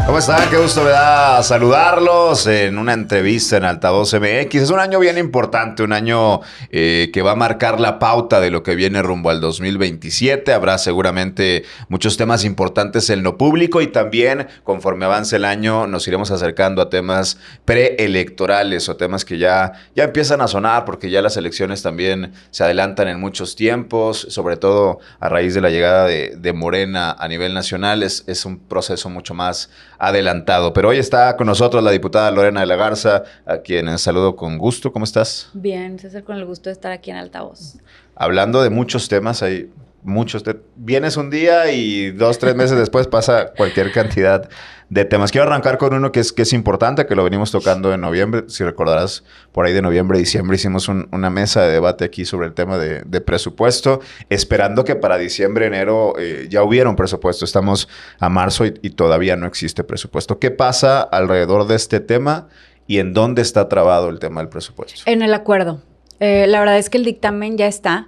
¿Cómo están? Qué gusto me da saludarlos en una entrevista en Altavoz MX. Es un año bien importante, un año que va a marcar la pauta de lo que viene rumbo al 2027. Habrá seguramente muchos temas importantes en lo público y también conforme avance el año nos iremos acercando a temas preelectorales o temas que ya empiezan a sonar porque ya las elecciones también se adelantan en muchos tiempos, sobre todo a raíz de la llegada de Morena a nivel nacional. Es un proceso mucho más adelantado. Pero hoy está con nosotros la diputada Lorena de la Garza, a quien saludo con gusto. ¿Cómo estás? Bien, César, con el gusto de estar aquí en Altavoz. Hablando de muchos temas, hay muchos. Vienes un día y 2-3 meses después pasa cualquier cantidad de temas. Quiero arrancar con uno que es importante, que lo venimos tocando en noviembre. Si recordarás, por ahí de noviembre, diciembre hicimos una mesa de debate aquí sobre el tema de presupuesto, esperando que para diciembre, enero ya hubiera un presupuesto. Estamos a marzo y todavía no existe presupuesto. ¿Qué pasa alrededor de este tema y en dónde está trabado el tema del presupuesto? En el acuerdo. La verdad es que el dictamen ya está.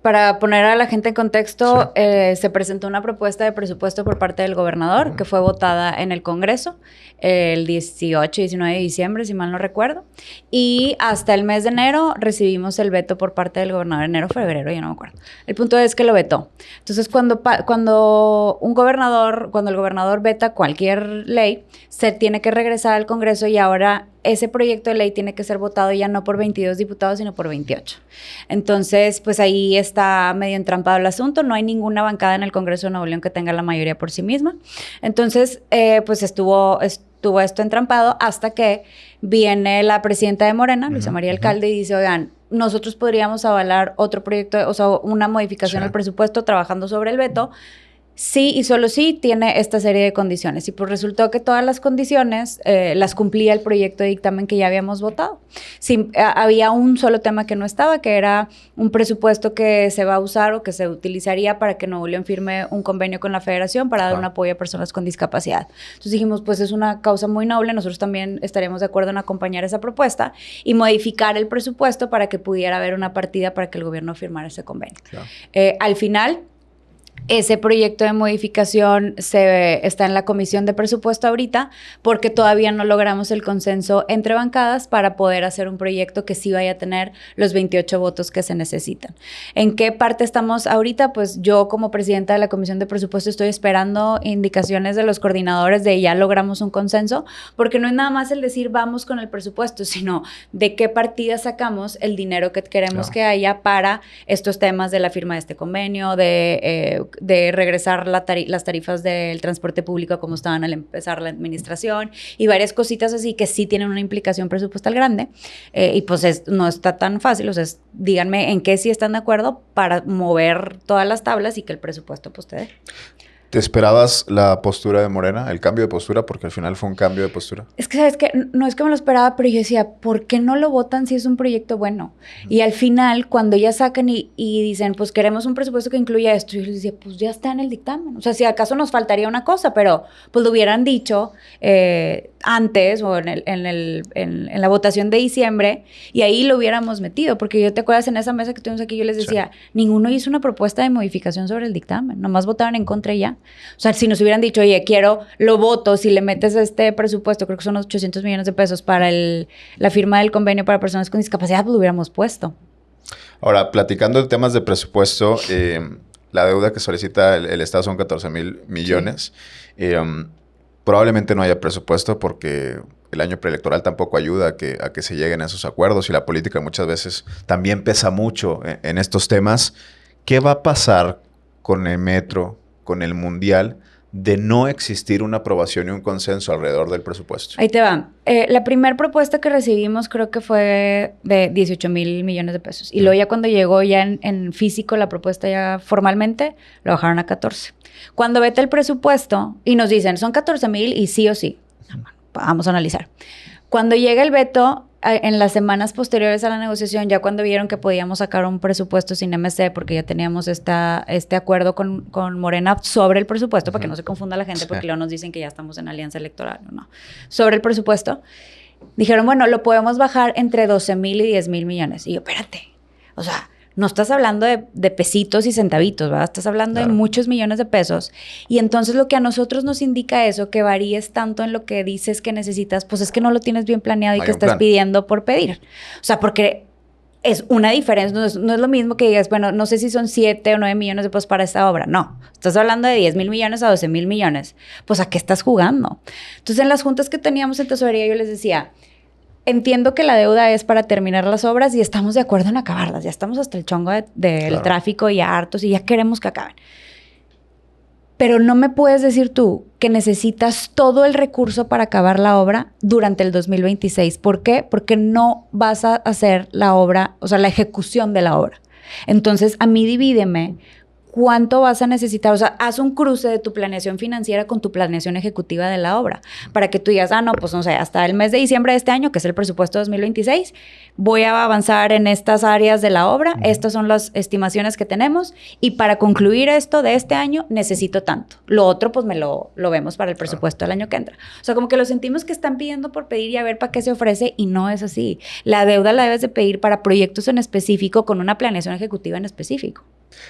Para poner a la gente en contexto, sí. Se presentó una propuesta de presupuesto por parte del gobernador, que fue votada en el Congreso el 18 y 19 de diciembre, si mal no recuerdo. Y hasta el mes de enero recibimos el veto por parte del gobernador. Enero, febrero, ya no me acuerdo. El punto es que lo vetó. Entonces, cuando el gobernador veta cualquier ley, se tiene que regresar al Congreso y ahora ese proyecto de ley tiene que ser votado ya no por 22 diputados, sino por 28. Entonces, pues ahí está medio entrampado el asunto. No hay ninguna bancada en el Congreso de Nuevo León que tenga la mayoría por sí misma. Entonces, pues estuvo esto entrampado hasta que viene la presidenta de Morena, Luisa María Alcalde, y dice, oigan, nosotros podríamos avalar otro proyecto, o sea, una modificación al presupuesto trabajando sobre el veto. Sí y solo sí tiene esta serie de condiciones. Y pues resultó que todas las condiciones las cumplía el proyecto de dictamen que ya habíamos votado. Sí, había un solo tema que no estaba, que era un presupuesto que se va a usar o que se utilizaría para que Nuevo León firme un convenio con la Federación para dar un apoyo a personas con discapacidad. Entonces dijimos, pues es una causa muy noble, nosotros también estaríamos de acuerdo en acompañar esa propuesta y modificar el presupuesto para que pudiera haber una partida para que el gobierno firmara ese convenio. Claro. Al final, ese proyecto de modificación está en la Comisión de Presupuesto ahorita porque todavía no logramos el consenso entre bancadas para poder hacer un proyecto que sí vaya a tener los 28 votos que se necesitan. ¿En qué parte estamos ahorita? Pues yo como presidenta de la Comisión de Presupuesto estoy esperando indicaciones de los coordinadores de ya logramos un consenso, porque no es nada más el decir vamos con el presupuesto, sino de qué partida sacamos el dinero que queremos que haya para estos temas de la firma de este convenio, de regresar las tarifas del transporte público como estaban al empezar la administración y varias cositas así que sí tienen una implicación presupuestal grande y pues no está tan fácil. O sea, díganme en qué sí están de acuerdo para mover todas las tablas y que el presupuesto pues te dé. ¿Te esperabas la postura de Morena, el cambio de postura? Porque al final fue un cambio de postura. Es que, ¿sabes qué? No es que me lo esperaba, pero yo decía, ¿por qué no lo votan si es un proyecto bueno? Y al final, cuando ya sacan y dicen, pues queremos un presupuesto que incluya esto, yo les decía, pues ya está en el dictamen. O sea, si acaso nos faltaría una cosa, pero pues lo hubieran dicho antes o en la votación de diciembre y ahí lo hubiéramos metido. Porque yo te acuerdas en esa mesa que tuvimos aquí, yo les decía, ninguno hizo una propuesta de modificación sobre el dictamen. Nomás votaron en contra y ya. O sea, si nos hubieran dicho, oye, lo voto, si le metes este presupuesto, creo que son 800 millones de pesos para la firma del convenio para personas con discapacidad, pues lo hubiéramos puesto. Ahora, platicando de temas de presupuesto, la deuda que solicita el Estado son 14,000 millones. Sí. Probablemente no haya presupuesto porque el año preelectoral tampoco ayuda a que se lleguen a esos acuerdos y la política muchas veces también pesa mucho en estos temas. ¿Qué va a pasar con el metro, con el mundial, de no existir una aprobación y un consenso alrededor del presupuesto? Ahí te va. La primera propuesta que recibimos creo que fue de 18,000 millones de pesos. Y luego ya cuando llegó ya en físico la propuesta ya formalmente, lo bajaron a 14. Cuando vete el presupuesto y nos dicen, son 14,000 y sí o sí. Vamos a analizar. Cuando llega el veto, en las semanas posteriores a la negociación, ya cuando vieron que podíamos sacar un presupuesto sin MC, porque ya teníamos este acuerdo con Morena sobre el presupuesto, para que no se confunda la gente, porque luego nos dicen que ya estamos en alianza electoral, no. Sobre el presupuesto, dijeron, bueno, lo podemos bajar entre 12,000 y 10,000 millones. Y yo, espérate, o sea, No estás hablando de pesitos y centavitos, ¿verdad? Estás hablando de muchos millones de pesos. Y entonces lo que a nosotros nos indica eso, que varíes tanto en lo que dices que necesitas, pues es que no lo tienes bien planeado y que estás pidiendo por pedir. O sea, porque es una diferencia. No es lo mismo que digas, bueno, no sé si son 7 o 9 millones de pesos para esta obra. No. Estás hablando de 10 mil millones a 12 mil millones. Pues, ¿a qué estás jugando? Entonces, en las juntas que teníamos en tesorería, yo les decía... Entiendo que la deuda es para terminar las obras y estamos de acuerdo en acabarlas. Ya estamos hasta el chongo del tráfico y ya hartos y ya queremos que acaben. Pero no me puedes decir tú que necesitas todo el recurso para acabar la obra durante el 2026. ¿Por qué? Porque no vas a hacer la obra, o sea, la ejecución de la obra. Entonces, a mí divídeme cuánto vas a necesitar. O sea, haz un cruce de tu planeación financiera con tu planeación ejecutiva de la obra para que tú digas, no, pues no sé, hasta el mes de diciembre de este año, que es el presupuesto 2026, voy a avanzar en estas áreas de la obra. Estas son las estimaciones que tenemos y para concluir esto de este año necesito tanto. Lo otro, pues lo vemos para el presupuesto del año que entra. O sea, como que lo sentimos que están pidiendo por pedir y a ver para qué se ofrece y no es así. La deuda la debes de pedir para proyectos en específico con una planeación ejecutiva en específico.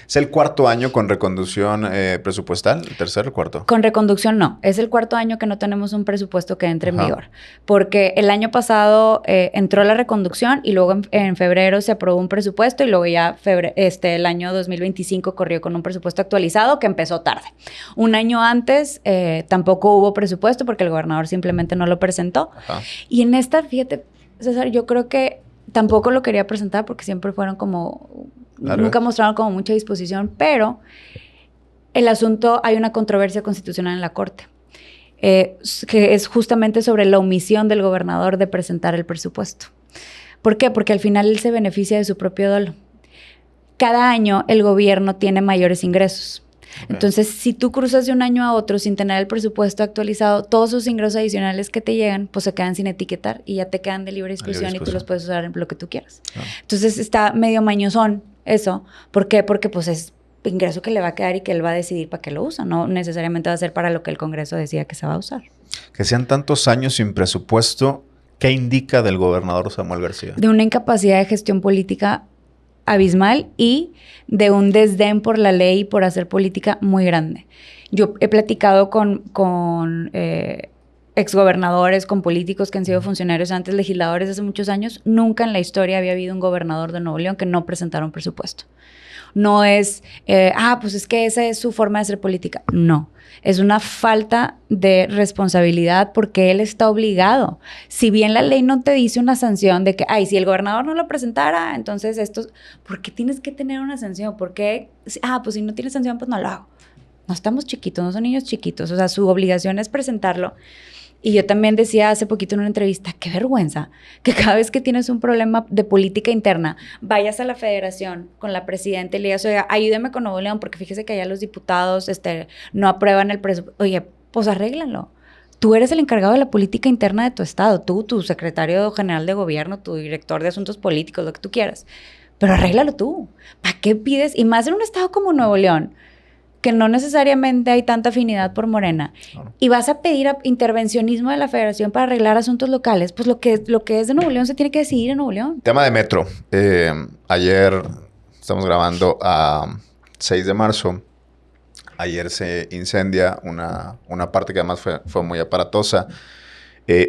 ¿Es el cuarto año con reconducción presupuestal? ¿El tercer o cuarto? Con reconducción no. Es el cuarto año que no tenemos un presupuesto que entre en vigor. Porque el año pasado entró la reconducción y luego en febrero se aprobó un presupuesto y luego ya el año 2025 corrió con un presupuesto actualizado que empezó tarde. Un año antes tampoco hubo presupuesto porque el gobernador simplemente no lo presentó. Y en esta, fíjate, César, yo creo que tampoco lo quería presentar porque siempre fueron como... Nunca mostraron como mucha disposición, pero el asunto, hay una controversia constitucional en la Corte, que es justamente sobre la omisión del gobernador de presentar el presupuesto. ¿Por qué? Porque al final él se beneficia de su propio dolo. Cada año el gobierno tiene mayores ingresos. Entonces, si tú cruzas de un año a otro sin tener el presupuesto actualizado, todos esos ingresos adicionales que te llegan, pues se quedan sin etiquetar y ya te quedan de libre disposición y tú los puedes usar en lo que tú quieras. Entonces, está medio mañosón eso. ¿Por qué? Porque pues es ingreso que le va a quedar y que él va a decidir para qué lo usa. No necesariamente va a ser para lo que el Congreso decida que se va a usar. Que sean tantos años sin presupuesto, ¿qué indica del gobernador Samuel García? De una incapacidad de gestión política abismal y de un desdén por la ley y por hacer política muy grande. Yo he platicado con exgobernadores, con políticos que han sido funcionarios antes, legisladores hace muchos años. Nunca en la historia había habido un gobernador de Nuevo León que no presentara un presupuesto. No es, pues es que esa es su forma de hacer política. No, es una falta de responsabilidad porque él está obligado. Si bien la ley no te dice una sanción de que, si el gobernador no lo presentara, entonces ¿por qué tienes que tener una sanción? ¿Por qué? Pues si no tienes sanción, pues no lo hago. No estamos chiquitos, no son niños chiquitos. O sea, su obligación es presentarlo. Y yo también decía hace poquito en una entrevista, qué vergüenza que cada vez que tienes un problema de política interna, vayas a la federación con la presidenta y le digas, oiga, ayúdeme con Nuevo León, porque fíjese que allá los diputados no aprueban el presupuesto. Oye, pues arréglalo. Tú eres el encargado de la política interna de tu estado, tú, tu secretario general de gobierno, tu director de asuntos políticos, lo que tú quieras. Pero arréglalo tú. ¿Para qué pides? Y más en un estado como Nuevo León, que no necesariamente hay tanta afinidad por Morena, y vas a pedir intervencionismo de la federación para arreglar asuntos locales, pues lo que es de Nuevo León se tiene que decidir en Nuevo León. Tema de metro. Ayer estamos grabando a 6 de marzo. Ayer se incendia una parte que además fue muy aparatosa.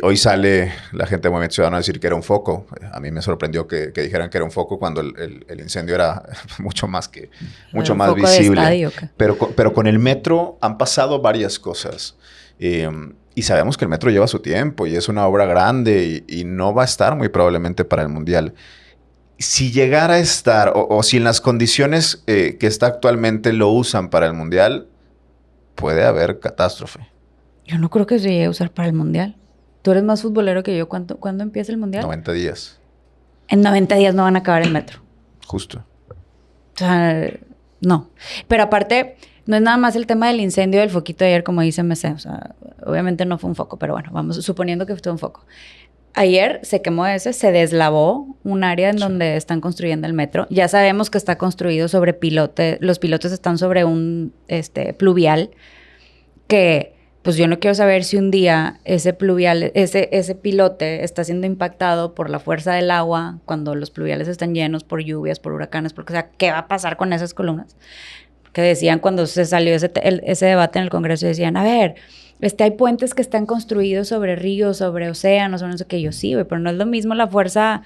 Hoy sale la gente de Movimiento Ciudadano a decir que era un foco. A mí me sorprendió que dijeran que era un foco cuando el incendio era mucho más visible. Estadio, pero con el metro han pasado varias cosas. Y sabemos que el metro lleva su tiempo y es una obra grande y no va a estar muy probablemente para el Mundial. Si llegara a estar, o si en las condiciones que está actualmente lo usan para el Mundial, puede haber catástrofe. Yo no creo que se llegue a usar para el Mundial. Tú eres más futbolero que yo. ¿Cuándo empieza el Mundial? 90 días. En 90 días no van a acabar el metro. Justo. O sea, no. Pero aparte, no es nada más el tema del incendio del foquito de ayer, como dice MC. O sea, obviamente no fue un foco, pero bueno, vamos suponiendo que fue un foco. Ayer se quemó se deslavó un área en donde están construyendo el metro. Ya sabemos que está construido sobre pilotes. Los pilotes están sobre un pluvial que pues yo no quiero saber si un día ese pluvial, ese pilote está siendo impactado por la fuerza del agua, cuando los pluviales están llenos por lluvias, por huracanes, porque, o sea, ¿qué va a pasar con esas columnas? Que decían cuando se salió ese debate en el Congreso, decían, a ver, hay puentes que están construidos sobre ríos, sobre océanos, sobre no sé qué. Yo sí, güey, pero no es lo mismo la fuerza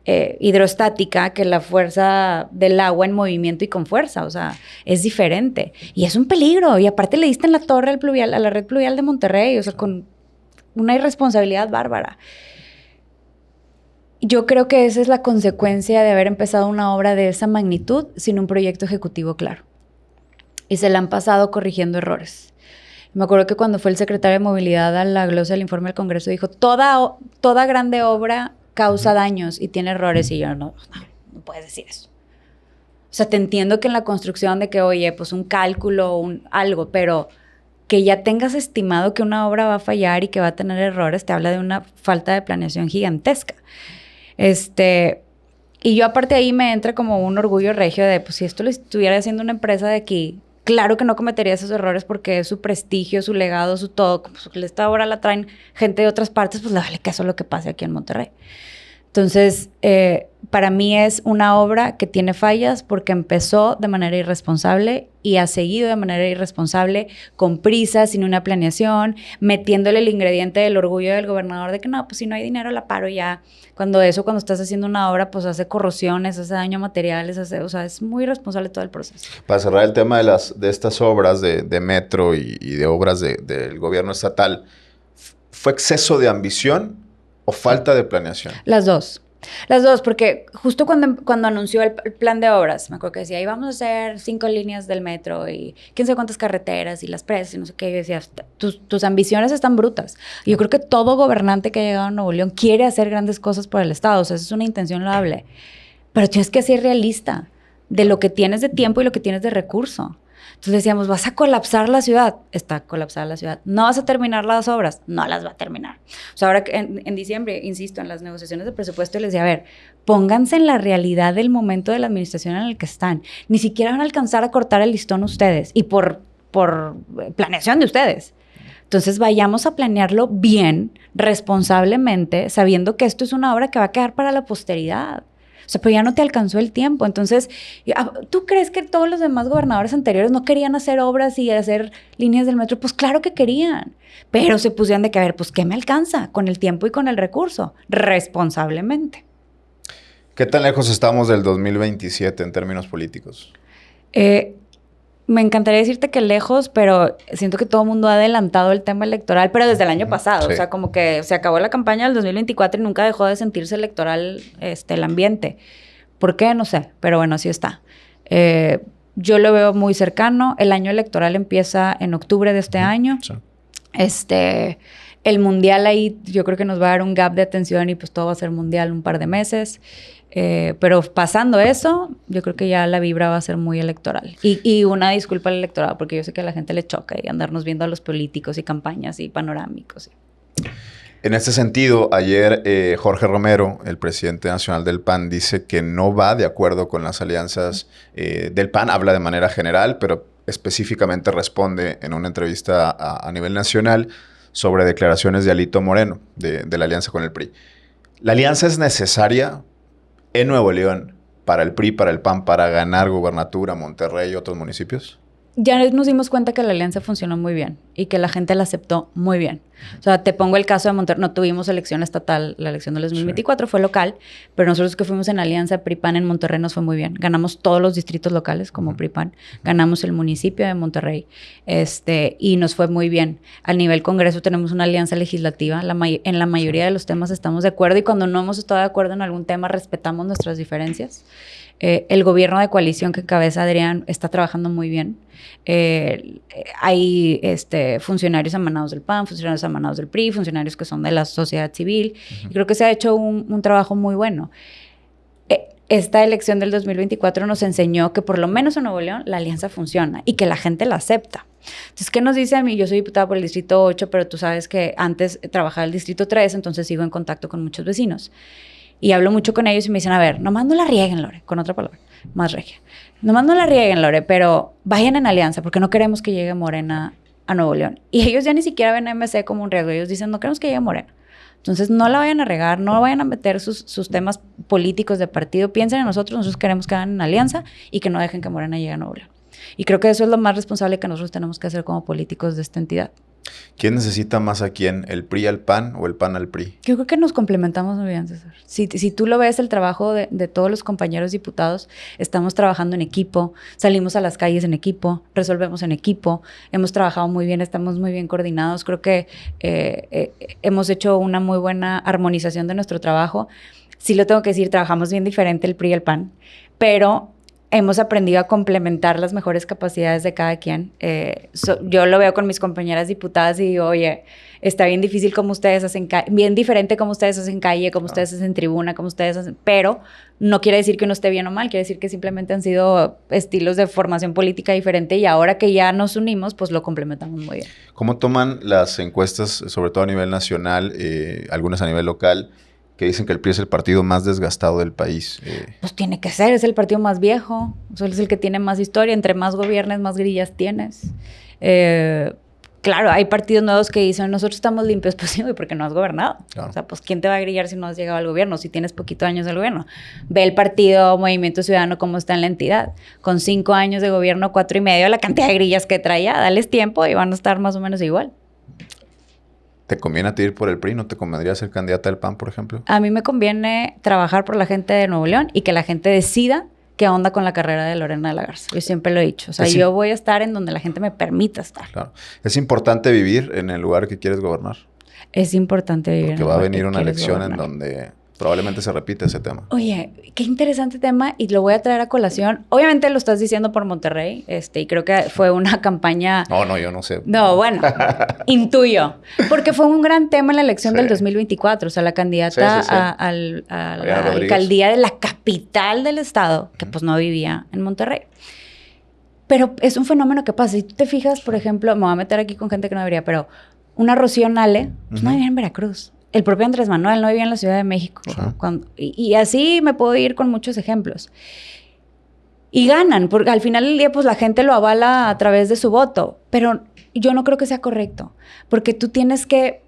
hidrostática que la fuerza del agua en movimiento y con fuerza, o sea, es diferente. Y es un peligro, y aparte le diste en la torre al pluvial, a la red pluvial de Monterrey, o sea, con una irresponsabilidad bárbara. Yo creo que esa es la consecuencia de haber empezado una obra de esa magnitud sin un proyecto ejecutivo claro. Y se la han pasado corrigiendo errores. Me acuerdo que cuando fue el secretario de Movilidad a la glosa del informe del Congreso, dijo, toda grande obra causa daños y tiene errores. Y yo, no puedes decir eso. O sea, te entiendo que en la construcción de que, oye, pues un cálculo, algo, pero que ya tengas estimado que una obra va a fallar y que va a tener errores, te habla de una falta de planeación gigantesca. Y yo aparte ahí me entra como un orgullo regio de, pues si esto lo estuviera haciendo una empresa de aquí, claro que no cometería esos errores porque es su prestigio, su legado, su todo. Pues esta obra la traen gente de otras partes, pues le vale caso lo que pase aquí en Monterrey. Entonces, para mí es una obra que tiene fallas porque empezó de manera irresponsable y ha seguido de manera irresponsable, con prisa, sin una planeación, metiéndole el ingrediente del orgullo del gobernador de que no, pues si no hay dinero la paro ya. Cuando estás haciendo una obra, pues hace corrosiones, hace daño a materiales, o sea, es muy irresponsable todo el proceso. Para cerrar el tema de estas obras de metro y de obras del gobierno estatal, ¿fue exceso de ambición o falta de planeación? Las dos, porque justo cuando anunció el plan de obras, me acuerdo que decía, ahí vamos a hacer 5 líneas del metro y quién sabe cuántas carreteras y las presas y no sé qué. Yo decía, tus ambiciones están brutas. Y yo creo que todo gobernante que ha llegado a Nuevo León quiere hacer grandes cosas por el Estado. O sea, esa es una intención loable. Pero tienes que ser realista de lo que tienes de tiempo y lo que tienes de recurso. Entonces decíamos, vas a colapsar la ciudad. Está colapsada la ciudad. No vas a terminar las obras. No las va a terminar. O sea, ahora en diciembre, insisto, en las negociaciones de presupuesto, les decía, a ver, pónganse en la realidad del momento de la administración en el que están. Ni siquiera van a alcanzar a cortar el listón ustedes y por planeación de ustedes. Entonces vayamos a planearlo bien, responsablemente, sabiendo que esto es una obra que va a quedar para la posteridad. O sea, pero ya no te alcanzó el tiempo. Entonces, ¿tú crees que todos los demás gobernadores anteriores no querían hacer obras y hacer líneas del metro? Pues claro que querían. Pero se pusieron de que, a ver, pues ¿qué me alcanza con el tiempo y con el recurso? Responsablemente. ¿Qué tan lejos estamos del 2027 en términos políticos? Me encantaría decirte que lejos, pero siento que todo el mundo ha adelantado el tema electoral, pero desde el año pasado. Sí. O sea, como que se acabó la campaña del 2024 y nunca dejó de sentirse electoral el ambiente. ¿Por qué? No sé, pero bueno, así está. Yo lo veo muy cercano. El año electoral empieza en octubre de este año. Sí. El mundial ahí yo creo que nos va a dar un gap de atención y pues todo va a ser mundial un par de meses. Pero pasando eso, yo creo que ya la vibra va a ser muy electoral. Y una disculpa al electorado, porque yo sé que a la gente le choca y andarnos viendo a los políticos y campañas y panorámicos. En este sentido, ayer Jorge Romero, el presidente nacional del PAN, dice que no va de acuerdo con las alianzas del PAN. Habla de manera general, pero específicamente responde en una entrevista a nivel nacional sobre declaraciones de Alito Moreno, de la alianza con el PRI. ¿La alianza es necesaria en Nuevo León para el PRI, para el PAN, para ganar gubernatura, Monterrey y otros municipios? Ya nos dimos cuenta que la alianza funcionó muy bien y que la gente la aceptó muy bien. O sea, te pongo el caso de Monterrey. No tuvimos elección estatal, la elección del 2024 fue local, pero nosotros que fuimos en alianza PRI-PAN en Monterrey nos fue muy bien. Ganamos todos los distritos locales como PRI-PAN, ganamos el municipio de Monterrey y nos fue muy bien. A nivel Congreso tenemos una alianza legislativa. En la mayoría de los temas estamos de acuerdo y cuando no hemos estado de acuerdo en algún tema respetamos nuestras diferencias. El gobierno de coalición que encabeza Adrián está trabajando muy bien. Hay funcionarios emanados del PAN, funcionarios emanados del PRI, funcionarios que son de la sociedad civil. Y creo que se ha hecho un trabajo muy bueno. Esta elección del 2024 nos enseñó que por lo menos en Nuevo León la alianza funciona y que la gente la acepta. Entonces, ¿qué nos dice a mí? Yo soy diputada por el Distrito 8, pero tú sabes que antes trabajaba el Distrito 3, entonces sigo en contacto con muchos vecinos. Y hablo mucho con ellos y me dicen, a ver, nomás no la rieguen, Lore, con otra palabra, más regia. Nomás no la rieguen, Lore, pero vayan en alianza, porque no queremos que llegue Morena a Nuevo León. Y ellos ya ni siquiera ven a MC como un riesgo. Ellos dicen, no queremos que llegue Morena. Entonces, no la vayan a regar, no vayan a meter sus temas políticos de partido. Piensen en nosotros queremos que hagan una alianza y que no dejen que Morena llegue a Nuevo León. Y creo que eso es lo más responsable que nosotros tenemos que hacer como políticos de esta entidad. ¿Quién necesita más a quién? ¿El PRI al PAN o el PAN al PRI? Yo creo que nos complementamos muy bien, César. Si tú lo ves, el trabajo de todos los compañeros diputados, estamos trabajando en equipo, salimos a las calles en equipo, resolvemos en equipo, hemos trabajado muy bien, estamos muy bien coordinados. Creo que hemos hecho una muy buena armonización de nuestro trabajo. Sí lo tengo que decir, trabajamos bien diferente el PRI y el PAN, pero hemos aprendido a complementar las mejores capacidades de cada quien. Yo lo veo con mis compañeras diputadas y digo, oye, está bien difícil como ustedes hacen bien diferente como ustedes hacen calle, como ustedes hacen tribuna, como ustedes hacen, pero no quiere decir que uno esté bien o mal, quiere decir que simplemente han sido estilos de formación política diferente y ahora que ya nos unimos, pues lo complementamos muy bien. ¿Cómo toman las encuestas, sobre todo a nivel nacional, algunas a nivel local, que dicen que el PRI es el partido más desgastado del país? Pues tiene que ser, es el partido más viejo, es el que tiene más historia, entre más gobiernes, más grillas tienes. Claro, hay partidos nuevos que dicen, nosotros estamos limpios, pues sí, porque no has gobernado. Claro. O sea, pues ¿quién te va a grillar si no has llegado al gobierno, si tienes poquitos años del gobierno? Ve el partido Movimiento Ciudadano cómo está en la entidad. Con 5 años de gobierno, 4 y medio, la cantidad de grillas que traía, dales tiempo y van a estar más o menos igual. ¿Te conviene a ti ir por el PRI? ¿No te convendría ser candidata del PAN, por ejemplo? A mí me conviene trabajar por la gente de Nuevo León y que la gente decida qué onda con la carrera de Lorena de la Garza. Yo siempre lo he dicho. O sea, yo voy a estar en donde la gente me permita estar. Claro. ¿Es importante vivir en el lugar que quieres gobernar? Es importante vivir porque en el va a lugar venir que una quieres elección gobernar. en donde probablemente se repite ese tema. Oye, qué interesante tema y lo voy a traer a colación. Obviamente lo estás diciendo por Monterrey, y creo que fue una campaña... No, yo no sé. No, bueno, intuyo. Porque fue un gran tema en la elección del 2024. O sea, la candidata a la alcaldía de la capital del estado, que pues no vivía en Monterrey. Pero es un fenómeno que pasa. Si tú te fijas, por ejemplo, me voy a meter aquí con gente que no debería, pero una Rocío Nale, pues no vivía en Veracruz. El propio Andrés Manuel no vivía en la Ciudad de México. Y así me puedo ir con muchos ejemplos. Y ganan, porque al final del día, pues la gente lo avala a través de su voto. Pero yo no creo que sea correcto. Porque tú tienes que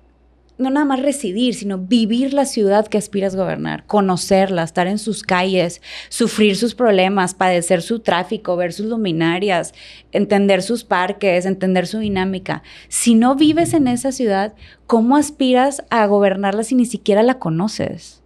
no nada más residir, sino vivir la ciudad que aspiras a gobernar, conocerla, estar en sus calles, sufrir sus problemas, padecer su tráfico, ver sus luminarias, entender sus parques, entender su dinámica. Si no vives en esa ciudad, ¿cómo aspiras a gobernarla si ni siquiera la conoces?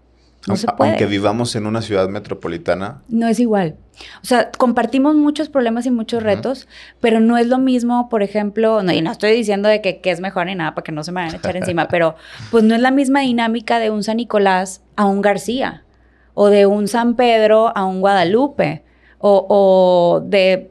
No se puede. Aunque vivamos en una ciudad metropolitana. No es igual. O sea, compartimos muchos problemas y muchos retos, pero no es lo mismo, por ejemplo, y no estoy diciendo de que es mejor ni nada para que no se me vayan a echar encima, pero pues no es la misma dinámica de un San Nicolás a un García, o de un San Pedro a un Guadalupe, o de,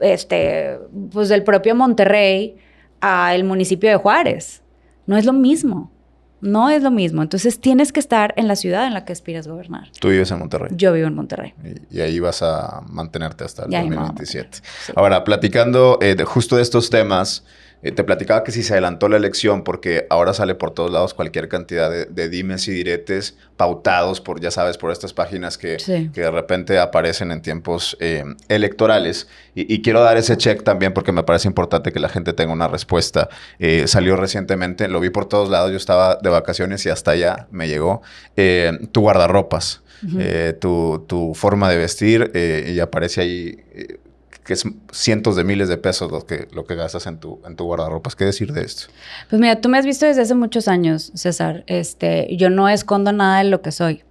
pues del propio Monterrey al municipio de Juárez. No es lo mismo. No es lo mismo. Entonces, tienes que estar en la ciudad en la que aspiras a gobernar. ¿Tú vives en Monterrey? Yo vivo en Monterrey. Y ahí vas a mantenerte hasta el 2027. Sí. Ahora, platicando justo de estos temas, te platicaba que si se adelantó la elección, porque ahora sale por todos lados cualquier cantidad de dimes y diretes pautados por, ya sabes, por estas páginas que de repente aparecen en tiempos electorales. Y quiero dar ese check también porque me parece importante que la gente tenga una respuesta. Salió recientemente, lo vi por todos lados, yo estaba de vacaciones y hasta allá me llegó tu guardarropas, tu forma de vestir y aparece ahí... que es cientos de miles de pesos lo que gastas en tu guardarropas. ¿Qué decir de esto? Pues mira, tú me has visto desde hace muchos años, César. Yo no escondo nada de lo que soy.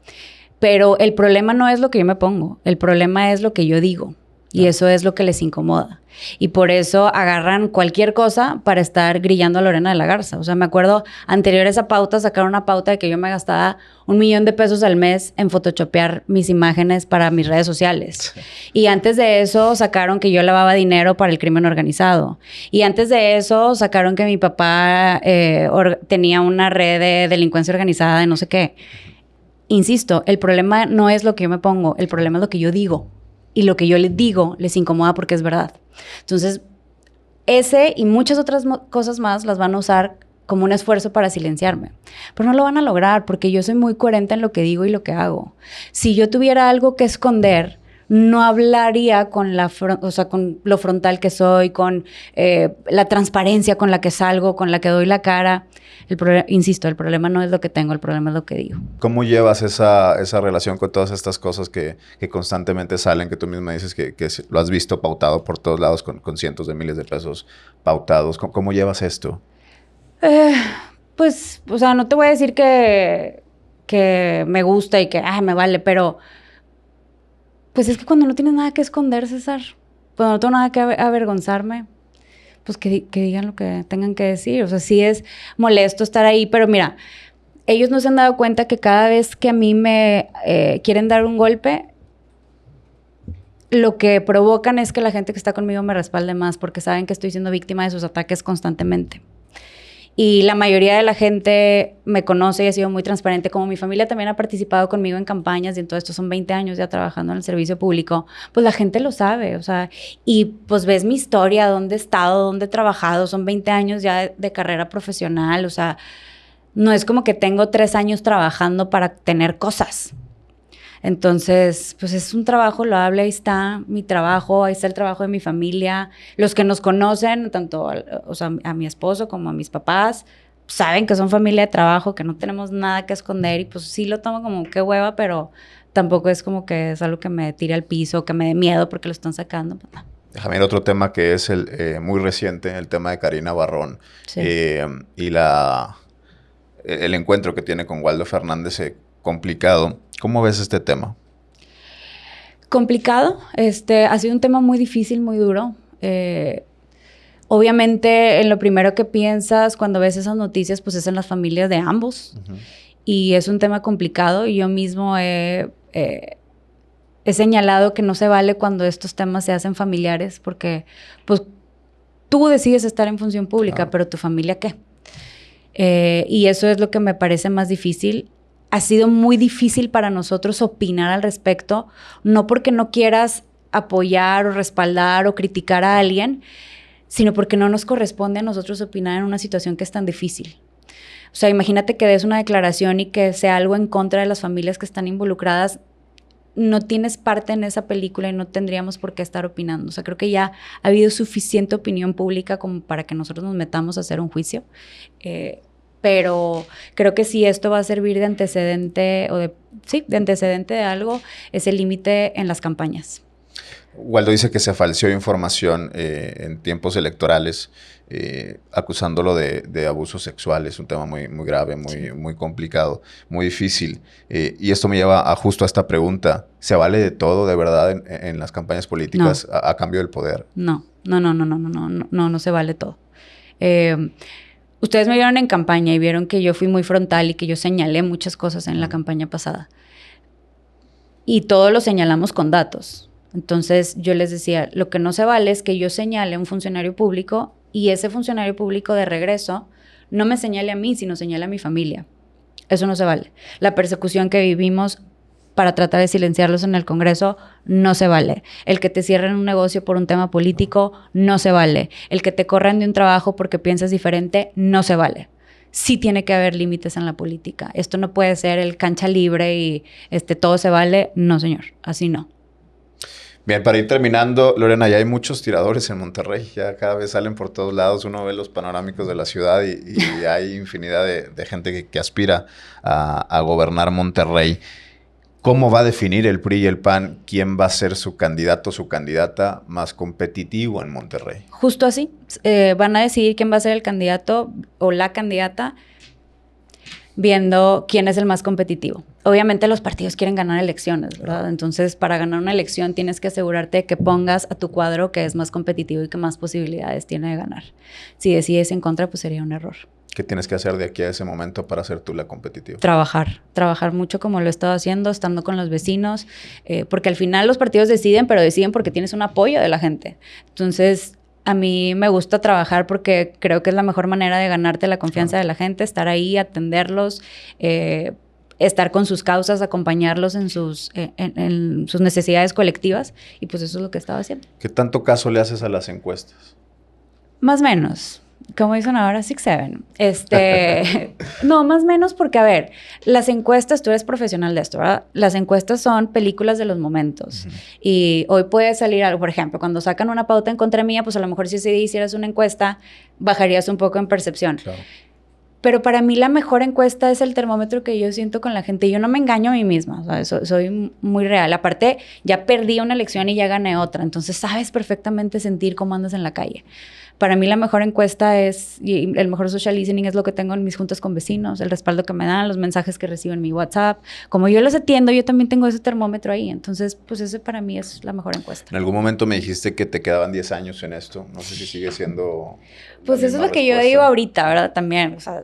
Pero el problema no es lo que yo me pongo. El problema es lo que yo digo. Y eso es lo que les incomoda. Y por eso agarran cualquier cosa para estar grillando a Lorena de la Garza. O sea, me acuerdo, anterior a esa pauta, sacaron una pauta de que yo me gastaba $1,000,000 al mes en photoshopear mis imágenes para mis redes sociales. Sí. Y antes de eso, sacaron que yo lavaba dinero para el crimen organizado. Y antes de eso, sacaron que mi papá tenía una red de delincuencia organizada y no sé qué. Insisto, el problema no es lo que yo me pongo, el problema es lo que yo digo. Y lo que yo les digo les incomoda porque es verdad. Entonces, ese y muchas otras cosas más las van a usar como un esfuerzo para silenciarme. Pero no lo van a lograr porque yo soy muy coherente en lo que digo y lo que hago. Si yo tuviera algo que esconder, no hablaría con o sea, con lo frontal que soy, con la transparencia con la que salgo, con la que doy la cara. Insisto, el problema no es lo que tengo, el problema es lo que digo. ¿Cómo llevas esa relación con todas estas cosas que constantemente salen, que tú misma dices que lo has visto pautado por todos lados con cientos de miles de pesos pautados? ¿Cómo llevas esto? Pues, o sea, no te voy a decir que me gusta y que me vale, pero pues es que cuando no tienes nada que esconder, César, cuando no tengo nada que avergonzarme, pues que digan lo que tengan que decir. O sea, sí es molesto estar ahí, pero mira, ellos no se han dado cuenta que cada vez que a mí me quieren dar un golpe, lo que provocan es que la gente que está conmigo me respalde más, porque saben que estoy siendo víctima de sus ataques constantemente. Y la mayoría de la gente me conoce y ha sido muy transparente. Como mi familia también ha participado conmigo en campañas y en todo esto son 20 años ya trabajando en el servicio público, pues la gente lo sabe, o sea, y pues ves mi historia, dónde he estado, dónde he trabajado, son 20 años ya de carrera profesional, o sea, no es como que tengo 3 años trabajando para tener cosas. Entonces, pues es un trabajo loable, ahí está mi trabajo, ahí está el trabajo de mi familia. Los que nos conocen, tanto o sea, a mi esposo como a mis papás, saben que son familia de trabajo, que no tenemos nada que esconder y pues sí lo tomo como qué hueva, pero tampoco es como que es algo que me tire al piso, que me dé miedo porque lo están sacando. Pues no. Déjame ir a otro tema que es muy reciente, el tema de Karina Barrón. Sí. Y el encuentro que tiene con Waldo Fernández complicado. ¿Cómo ves este tema? Complicado. Ha sido un tema muy difícil, muy duro. Obviamente, en lo primero que piensas cuando ves esas noticias, pues es en las familias de ambos. Uh-huh. Y es un tema complicado. Y yo mismo he señalado que no se vale cuando estos temas se hacen familiares, porque pues tú decides estar en función pública, pero ¿tu familia qué? Y eso es lo que me parece más difícil. Ha sido muy difícil para nosotros opinar al respecto, no porque no quieras apoyar o respaldar o criticar a alguien, sino porque no nos corresponde a nosotros opinar en una situación que es tan difícil. O sea, imagínate que des una declaración y que sea algo en contra de las familias que están involucradas. No tienes parte en esa película y no tendríamos por qué estar opinando. O sea, creo que ya ha habido suficiente opinión pública como para que nosotros nos metamos a hacer un juicio. Pero creo que si esto va a servir de antecedente de antecedente de algo, es el límite en las campañas. Waldo dice que se falseó información en tiempos electorales, acusándolo de abusos sexuales, un tema muy, muy grave, muy complicado, muy difícil. Y esto me lleva justo a esta pregunta. ¿Se vale de todo, de verdad, en las campañas políticas a cambio del poder? No se vale todo. Ustedes me vieron en campaña y vieron que yo fui muy frontal y que yo señalé muchas cosas en la campaña pasada. Y todo lo señalamos con datos. Entonces yo les decía, lo que no se vale es que yo señale a un funcionario público y ese funcionario público de regreso no me señale a mí, sino señale a mi familia. Eso no se vale. La persecución que vivimos para tratar de silenciarlos en el Congreso, no se vale. El que te cierren un negocio por un tema político, no se vale. El que te corran de un trabajo porque piensas diferente, no se vale. Sí tiene que haber límites en la política. Esto no puede ser el cancha libre y todo se vale. No, señor, así no. Bien, para ir terminando, Lorena, ya hay muchos tiradores en Monterrey. Ya cada vez salen por todos lados. Uno ve los panorámicos de la ciudad y hay infinidad de gente que aspira a gobernar Monterrey. ¿Cómo va a definir el PRI y el PAN quién va a ser su candidato o su candidata más competitivo en Monterrey? Justo así. Van a decidir quién va a ser el candidato o la candidata viendo quién es el más competitivo. Obviamente los partidos quieren ganar elecciones, ¿verdad? Entonces, para ganar una elección tienes que asegurarte de que pongas a tu cuadro que es más competitivo y que más posibilidades tiene de ganar. Si decides en contra, pues sería un error. ¿Qué tienes que hacer de aquí a ese momento para ser tú la competitiva? Trabajar mucho como lo he estado haciendo, estando con los vecinos, porque al final los partidos deciden, pero deciden porque tienes un apoyo de la gente. Entonces, a mí me gusta trabajar porque creo que es la mejor manera de ganarte la confianza de la gente, estar ahí, atenderlos, estar con sus causas, acompañarlos en sus necesidades colectivas, y pues eso es lo que he estado haciendo. ¿Qué tanto caso le haces a las encuestas? Más o menos. Como dicen ahora, 6'7". No, más o menos porque, a ver, las encuestas, tú eres profesional de esto, ¿verdad? Las encuestas son películas de los momentos. Y hoy puede salir algo, por ejemplo, cuando sacan una pauta en contra mía, pues a lo mejor si hicieras una encuesta, bajarías un poco en percepción. Claro. Pero para mí la mejor encuesta es el termómetro que yo siento con la gente. Yo no me engaño a mí misma, o sea, soy muy real. Aparte, ya perdí una elección y ya gané otra. Entonces, sabes perfectamente sentir cómo andas en la calle. Para mí la mejor encuesta es, y el mejor social listening es lo que tengo en mis juntas con vecinos, el respaldo que me dan, los mensajes que recibo en mi WhatsApp. Como yo los atiendo, yo también tengo ese termómetro ahí. Entonces, pues ese para mí es la mejor encuesta. En algún momento me dijiste que te quedaban 10 años en esto. No sé si sigue siendo... Pues eso es lo que yo digo ahorita, ¿verdad? También, o sea,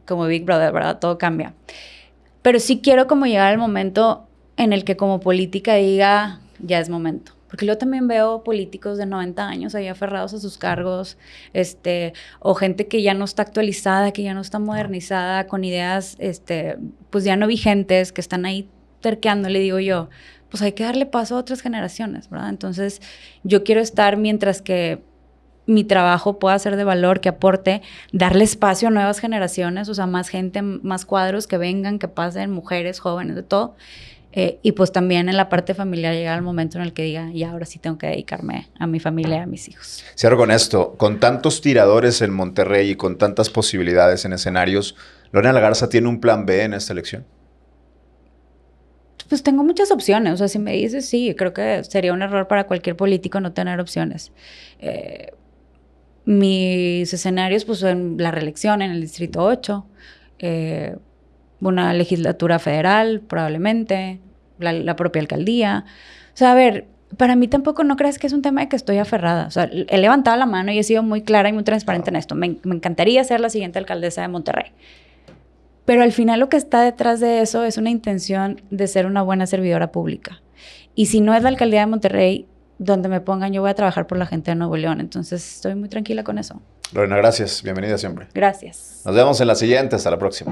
como Big Brother, ¿verdad? Todo cambia. Pero sí quiero como llegar al momento en el que como política diga, ya es momento. Porque yo también veo políticos de 90 años ahí aferrados a sus cargos, o gente que ya no está actualizada, que ya no está modernizada, con ideas, pues ya no vigentes, que están ahí terqueando, le digo yo, pues hay que darle paso a otras generaciones, ¿verdad? Entonces, yo quiero estar mientras que mi trabajo pueda ser de valor, que aporte, darle espacio a nuevas generaciones, o sea, más gente, más cuadros que vengan, que pasen, mujeres, jóvenes, de todo. Y pues también en la parte familiar llegar al momento en el que diga, ya ahora sí tengo que dedicarme a mi familia y a mis hijos. Cierro con esto. Con tantos tiradores en Monterrey y con tantas posibilidades en escenarios, ¿Lorena La Garza tiene un plan B en esta elección? Pues tengo muchas opciones. O sea, si me dices, sí, creo que sería un error para cualquier político no tener opciones. Mis escenarios, pues, son la reelección en el Distrito 8, una legislatura federal, probablemente, la propia alcaldía. O sea, a ver, para mí tampoco no creas que es un tema de que estoy aferrada. O sea, he levantado la mano y he sido muy clara y muy transparente en esto. Me encantaría ser la siguiente alcaldesa de Monterrey. Pero al final lo que está detrás de eso es una intención de ser una buena servidora pública. Y si no es la alcaldía de Monterrey, donde me pongan, yo voy a trabajar por la gente de Nuevo León. Entonces, estoy muy tranquila con eso. Lorena, gracias. Bienvenida siempre. Gracias. Nos vemos en la siguiente. Hasta la próxima.